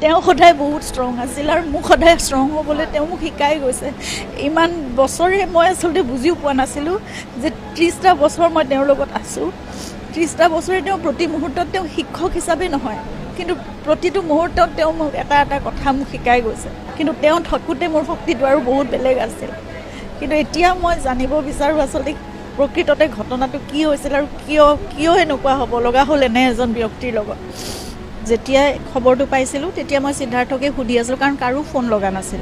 তেওঁ সদায় বহুত ষ্ট্ৰং আছিল আৰু মোক সদায় ষ্ট্ৰং হ'বলৈ তেওঁ মোক শিকাই গৈছে। ইমান বছৰে মই আচলতে বুজিও পোৱা নাছিলোঁ যে 30টা বছৰ মই তেওঁৰ লগত আছোঁ। 30টা বছৰে তেওঁ প্ৰতি মুহূৰ্তত তেওঁ শিক্ষক হিচাপে নহয়, কিন্তু প্ৰতিটো মুহূৰ্তত তেওঁ মোক এটা এটা কথা মোক শিকাই গৈছে। কিন্তু তেওঁ থাকোঁতে মোৰ শক্তিটো আৰু বহুত বেলেগ আছিল। কিন্তু এতিয়া মই জানিব বিচাৰোঁ আচলতে প্ৰকৃততে ঘটনাটো কি হৈছিল আৰু কিয় এনেকুৱা হ'ব লগা হ'ল এনে এজন ব্যক্তিৰ লগত। যেতিয়া খবৰটো পাইছিলোঁ তেতিয়া মই সিদ্ধাৰ্থকে সুধি আছিলোঁ, কাৰণ কাৰো ফোন লগা নাছিল।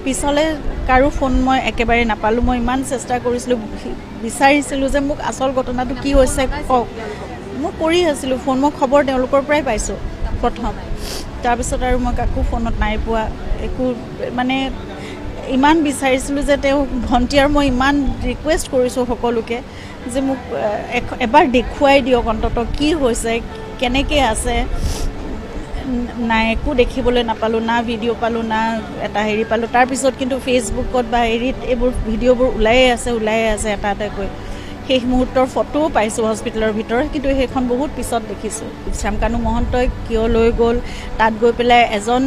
পিছলৈ কাৰো ফোন মই একেবাৰে নাপালোঁ। মই ইমান চেষ্টা কৰিছিলোঁ, বিচাৰিছিলোঁ যে মোক আচল ঘটনাটো কি হৈছে কওক। মই কৰি আছিলোঁ ফোন, মই খবৰ তেওঁলোকৰ পৰাই পাইছোঁ প্ৰথম। তাৰপিছত আৰু মই কাকো ফোনত নাই পোৱা, একো মানে ইমান বিচাৰিছিলোঁ যে তেওঁ ভণ্টি আৰু মই ইমান ৰিকুৱেষ্ট কৰিছোঁ সকলোকে যে মোক এবাৰ দেখুৱাই দিয়ক অন্ততঃ কি হৈছে, কেনেকৈ আছে। নাই, একো দেখিবলৈ নাপালোঁ, না ভিডিঅ' পালোঁ, না এটা হেৰি পালোঁ। তাৰপিছত কিন্তু ফেচবুকত বা হেৰিত এইবোৰ ভিডিঅ'বোৰ ওলায়ে আছে এটা এটাকৈ। শেষ মুহূৰ্তৰ ফটোও পাইছোঁ হস্পিটেলৰ ভিতৰত, কিন্তু সেইখন বহুত পিছত দেখিছোঁ। শ্যামকানু মহন্তই কিয় লৈ গ'ল, তাত গৈ পেলাই এজন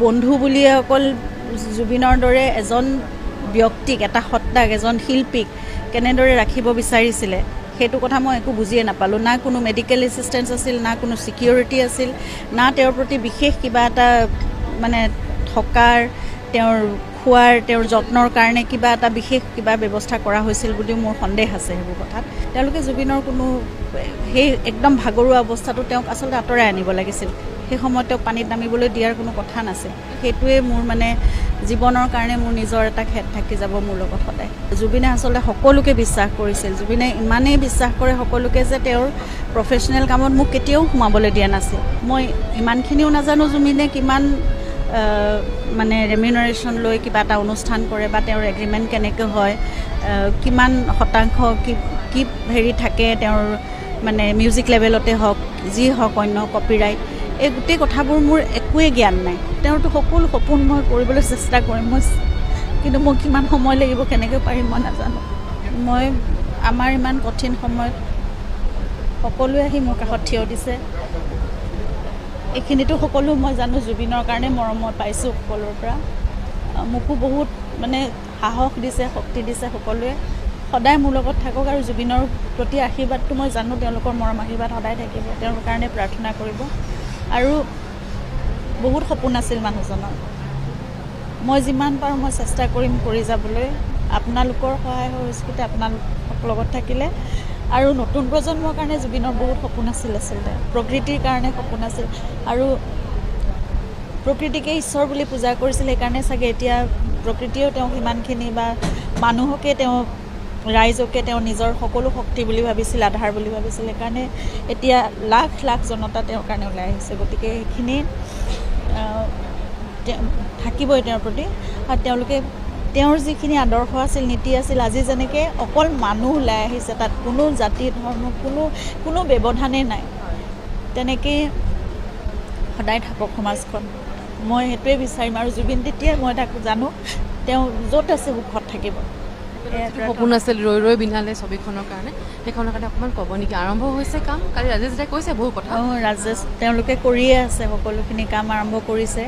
বন্ধু বুলিয়ে অকল জুবিনৰ দৰে এজন ব্যক্তিক, এটা সত্তাক, এজন শিল্পীক কেনেদৰে ৰাখিব বিচাৰিছিলে সেইটো কথা মই একো বুজিয়ে নাপালোঁ। না কোনো মেডিকেল এছিষ্টেঞ্চ আছিল, না কোনো ছিকিউৰিটি আছিল, না তেওঁৰ প্ৰতি বিশেষ কিবা এটা মানে থকাৰ, তেওঁৰ খোৱাৰ, তেওঁৰ যত্নৰ কাৰণে কিবা এটা বিশেষ কিবা ব্যৱস্থা কৰা হৈছিল বুলিও মোৰ সন্দেহ আছে সেইবোৰ কথাত। তেওঁলোকে জুবিনৰ কোনো সেই একদম ভাগৰুৱা অৱস্থাটো তেওঁক আচলতে আঁতৰাই আনিব লাগিছিল। সেই সময়ত তেওঁক পানীত নামিবলৈ দিয়াৰ কোনো কথা নাছিল। সেইটোৱে মোৰ মানে জীৱনৰ কাৰণে মোৰ নিজৰ এটা খেদ থাকি যাব মোৰ লগত সদায়। জুবিনে আচলতে সকলোকে বিশ্বাস কৰিছিল। জুবিনে ইমানেই বিশ্বাস কৰে সকলোকে যে তেওঁৰ প্ৰফেশ্যনেল কামত মোক কেতিয়াও সোমাবলৈ দিয়া নাছিল। মই ইমানখিনিও নাজানো জুবিনে কিমান মানে ৰেমিউনাৰেশ্যন লৈ কিবা এটা অনুষ্ঠান কৰে বা তেওঁৰ এগ্ৰিমেণ্ট কেনেকৈ হয়, কিমান শতাংশ কি হেৰি থাকে তেওঁৰ মানে মিউজিক লেভেলতে হওক, যি হওক অন্য কপিৰাইট, এই গোটেই কথাবোৰ মোৰ একোৱেই জ্ঞান নাই। তেওঁৰতো সকলো সপোন মই কৰিবলৈ চেষ্টা কৰিম, কিন্তু মোক কিমান সময় লাগিব, কেনেকৈ পাৰিম মই নাজানো। আমাৰ ইমান কঠিন সময়ত সকলোৱে আহি মোৰ কাষত থিয় দিছে। এইখিনিতো সকলো মই জানো জুবিনৰ কাৰণে মৰম মই পাইছোঁ সকলোৰে পৰা। মোকো বহুত মানে সাহস দিছে, শক্তি দিছে সকলোৱে। সদায় মোৰ লগত থাকক আৰু জুবিনৰ প্ৰতি আশীৰ্বাদটো মই জানো, তেওঁলোকৰ মৰম আশীৰ্বাদ সদায় থাকিব। তেওঁৰ কাৰণে প্ৰাৰ্থনা কৰিব। আৰু বহুত সপোন আছিল মানুহজনৰ। মই যিমান পাৰোঁ মই চেষ্টা কৰিম কৰি যাবলৈ। আপোনালোকৰ সহায় সহযোগিতা আপোনালোক লগত থাকিলে। আৰু নতুন প্ৰজন্মৰ কাৰণে জুবিনৰ বহুত সপোন আছিল আচলতে, প্ৰকৃতিৰ কাৰণে সপোন আছিল। আৰু প্ৰকৃতিকে ঈশ্বৰ বুলি পূজা কৰিছিল, সেইকাৰণে চাগে এতিয়া প্ৰকৃতিয়েও তেওঁক সিমানখিনি, বা মানুহকে তেওঁ, ৰাইজকে তেওঁ নিজৰ সকলো শক্তি বুলি ভাবিছিল, আধাৰ বুলি ভাবিছিল। সেইকাৰণে এতিয়া লাখ লাখ জনতা তেওঁৰ কাৰণে ওলাই আহিছে। গতিকে সেইখিনি থাকিবই তেওঁৰ প্ৰতি। আৰু তেওঁলোকে তেওঁৰ যিখিনি আদৰ্শ আছিল, নীতি আছিল, আজি যেনেকৈ অকল মানুহ ওলাই আহিছে, তাত কোনো জাতি ধৰ্ম কোনো ব্যৱধানেই নাই, তেনেকৈ সদায় থাকক সমাজখন। মই সেইটোৱে বিচাৰিম। আৰু জুবিন তেতিয়াই মই তাক জানো তেওঁ য'ত আছে সুখত থাকিব। সপোন আছিল ৰৈ ৰৈ বিনালে ছবিখনৰ কাৰণে, সেইখনৰ কাৰণে অকণমান ক'ব নেকি? আৰম্ভ হৈছে কাম, কালি ৰাজেশ দাই কৈছে বহু কথা। ৰাজেশ তেওঁলোকে কৰিয়ে আছে, সকলোখিনি কাম আৰম্ভ কৰিছে।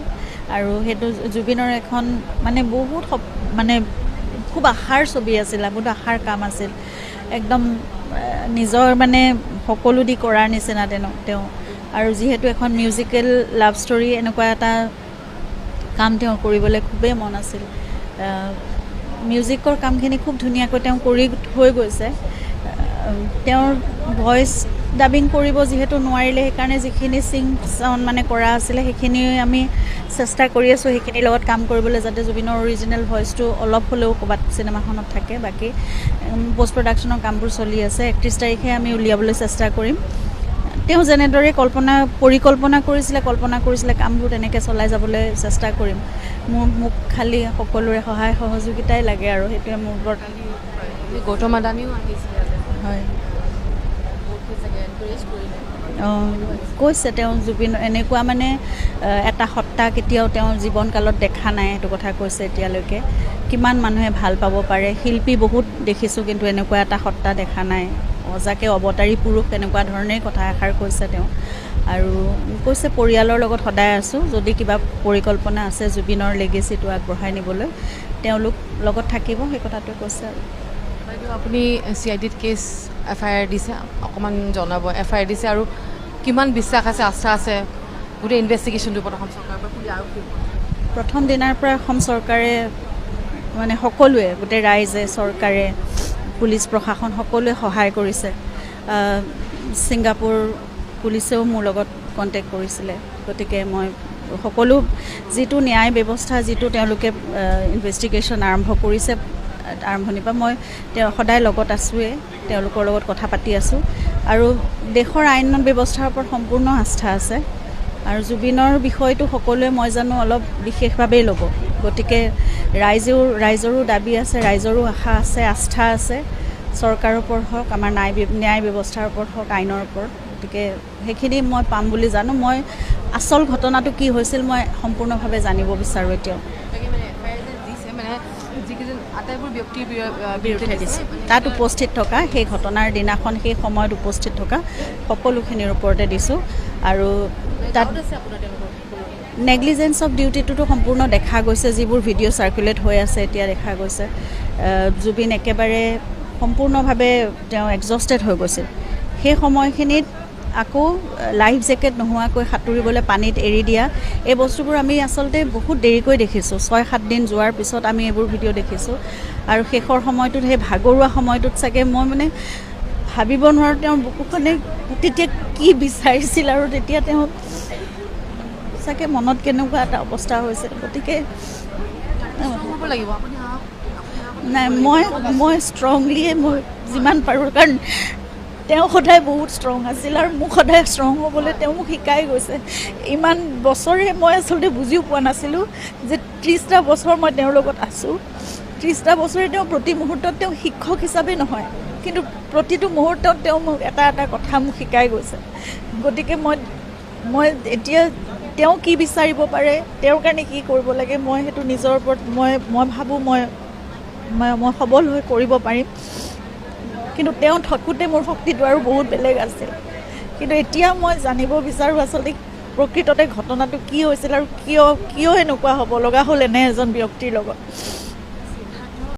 আৰু সেইটো জুবিনৰ এখন মানে বহুত মানে খুব আশাৰ ছবি আছিল, বহুত আশাৰ কাম আছিল। একদম নিজৰ মানে সকলো দি কৰাৰ নিচিনা তেওঁ। আৰু যিহেতু এখন মিউজিকেল লাভ ষ্টৰী, এনেকুৱা এটা কাম তেওঁ কৰিবলৈ খুবেই মন আছিল। মিউজিকৰ কামখিনি খুব ধুনীয়াকৈ তেওঁ কৰি হৈ গৈছে। তেওঁৰ ভইচ ডাবিং কৰিব যিহেতু নোৱাৰিলে, সেইকাৰণে যিখিনি চাউণ্ড মানে কৰা আছিলে সেইখিনি আমি চেষ্টা কৰি আছোঁ সেইখিনিৰ লগত কাম কৰিবলৈ, যাতে জুবিনৰ অৰিজিনেল ভইচটো অলপ হ'লেও ক'ৰবাত চিনেমাখনত থাকে। বাকী পষ্ট প্ৰডাকশ্যনৰ কামবোৰ চলি আছে। 31 তাৰিখে আমি উলিয়াবলৈ চেষ্টা কৰিম। তেওঁ যেনেদৰে পৰিকল্পনা কৰিছিলে কামবোৰ তেনেকৈ চলাই যাবলৈ চেষ্টা কৰিম। মোক খালি সকলোৰে সহায় সহযোগিতাই লাগে, আৰু সেইটোৱে মোৰ বৰ। গৌতম আদানীও আহিছিলে, হয়, কৈছে তেওঁ জুবিন এনেকুৱা মানে এটা সত্তা কেতিয়াও তেওঁৰ জীৱনকালত দেখা নাই, সেইটো কথা কৈছে এতিয়ালৈকে। কিমান মানুহে ভাল পাব পাৰে, শিল্পী বহুত দেখিছোঁ, কিন্তু এনেকুৱা এটা সত্তা দেখা নাই। সঁচাকৈ অৱতাৰী পুৰুষ, এনেকুৱা ধৰণেই কথা এষাৰ কৈছে তেওঁ। আৰু কৈছে পৰিয়ালৰ লগত সদায় আছোঁ, যদি কিবা পৰিকল্পনা আছে জুবিনৰ লেগেচিটো আগবঢ়াই নিবলৈ তেওঁলোক লগত থাকিব, সেই কথাটোৱে কৈছে। আৰু বাইদেউ আপুনি CIDত কেছ FIR দিছে, অকণমান জনাব। FIR দিছে আৰু কিমান বিশ্বাস আছে, আস্থা আছে গোটেই ইনভেষ্টিগেশ্যনটোৰ ওপৰত অসম চৰকাৰৰ পৰা পুলিচ আৰু প্ৰথম দিনাৰ পৰা অসম চৰকাৰে মানে সকলোৱে, গোটেই ৰাইজে, চৰকাৰে, পুলিচ প্ৰশাসন সকলোৱে সহায় কৰিছে। ছিংগাপুৰ পুলিচেও মোৰ লগত কণ্টেক্ট কৰিছিলে, গতিকে মই সকলো যিটো ন্যায় ব্যৱস্থা, যিটো তেওঁলোকে ইনভেষ্টিগেশ্যন আৰম্ভ কৰিছে আৰম্ভণিৰ পৰা, মই সদায় লগত আছোঁৱেই, তেওঁলোকৰ লগত কথা পাতি আছোঁ। আৰু দেশৰ আইন ব্যৱস্থাৰ ওপৰত সম্পূৰ্ণ আস্থা আছে। আৰু জুবিনৰ বিষয়টো সকলোৱে মই জানো অলপ বিশেষভাৱেই ল'ব, গতিকে ৰাইজৰো দাবী আছে, ৰাইজৰো আশা আছে, আস্থা আছে চৰকাৰৰ ওপৰত হওক, আমাৰ ন্যায় ব্যৱস্থাৰ ওপৰত হওক, আইনৰ ওপৰত। গতিকে সেইখিনি মই পাম বুলি জানো। মই আচল ঘটনাটো কি হৈছিল মই সম্পূৰ্ণভাৱে জানিব বিচাৰোঁ এতিয়াও। যিকেইজন আটাইবোৰ ব্যক্তিৰ বিৰুদ্ধে দিছে, তাত উপস্থিত থকা, সেই ঘটনাৰ দিনাখন সেই সময়ত উপস্থিত থকা সকলোখিনিৰ ওপৰতে দিছোঁ। আৰু তাত নেগলিজেঞ্চ অফ ডিউটিটোতো সম্পূৰ্ণ দেখা গৈছে, যিবোৰ ভিডিঅ' চাৰ্কুলেট হৈ আছে এতিয়া দেখা গৈছে। জুবিন একেবাৰে সম্পূৰ্ণভাৱে তেওঁ এক্সজষ্টেড হৈ গৈছিল। সেই সময়খিনিত আকৌ লাইফ জেকেট নোহোৱাকৈ সাঁতুৰিবলৈ পানীত এৰি দিয়া, এই বস্তুবোৰ আমি আচলতে বহুত দেৰিকৈ দেখিছোঁ। 6-7 দিন যোৱাৰ পিছত আমি এইবোৰ ভিডিঅ' দেখিছোঁ। আৰু শেষৰ সময়টোত, সেই ভাগৰুৱা সময়টোত চাগে মই মানে ভাবিব নোৱাৰোঁ তেওঁৰ বুকুখনে তেতিয়া কি বিচাৰিছিল, আৰু তেতিয়া তেওঁ চাগে মনত কেনেকুৱা এটা অৱস্থা হৈছিল। গতিকে নাই, মই ষ্ট্ৰংলিয়ে মই যিমান পাৰোঁ, কাৰণ তেওঁ সদায় বহুত ষ্ট্ৰং আছিল আৰু মোক সদায় ষ্ট্ৰং হ'বলৈ তেওঁ মোক শিকাই গৈছে। ইমান বছৰে মই আচলতে বুজিও পোৱা নাছিলোঁ যে 30টা বছৰ মই তেওঁৰ লগত আছোঁ। 30টা বছৰে তেওঁ প্ৰতি মুহূৰ্তত তেওঁ শিক্ষক হিচাপে নহয়, কিন্তু প্ৰতিটো মুহূৰ্তত তেওঁ মোক এটা এটা কথা মোক শিকাই গৈছে। গতিকে মই এতিয়া তেওঁ কি বিচাৰিব পাৰে, তেওঁৰ কাৰণে কি কৰিব লাগে, মই সেইটো নিজৰ ওপৰত মই ভাবোঁ মই সবল হৈ কৰিব পাৰিম। কিন্তু তেওঁ থাকোঁতে মোৰ শক্তিটো আৰু বহুত বেলেগ আছিল। কিন্তু এতিয়া মই জানিব বিচাৰোঁ আচলতে প্ৰকৃততে ঘটনাটো কি হৈছিল আৰু কিয় এনেকুৱা হ'ব লগা হ'ল এনে এজন ব্যক্তিৰ লগত।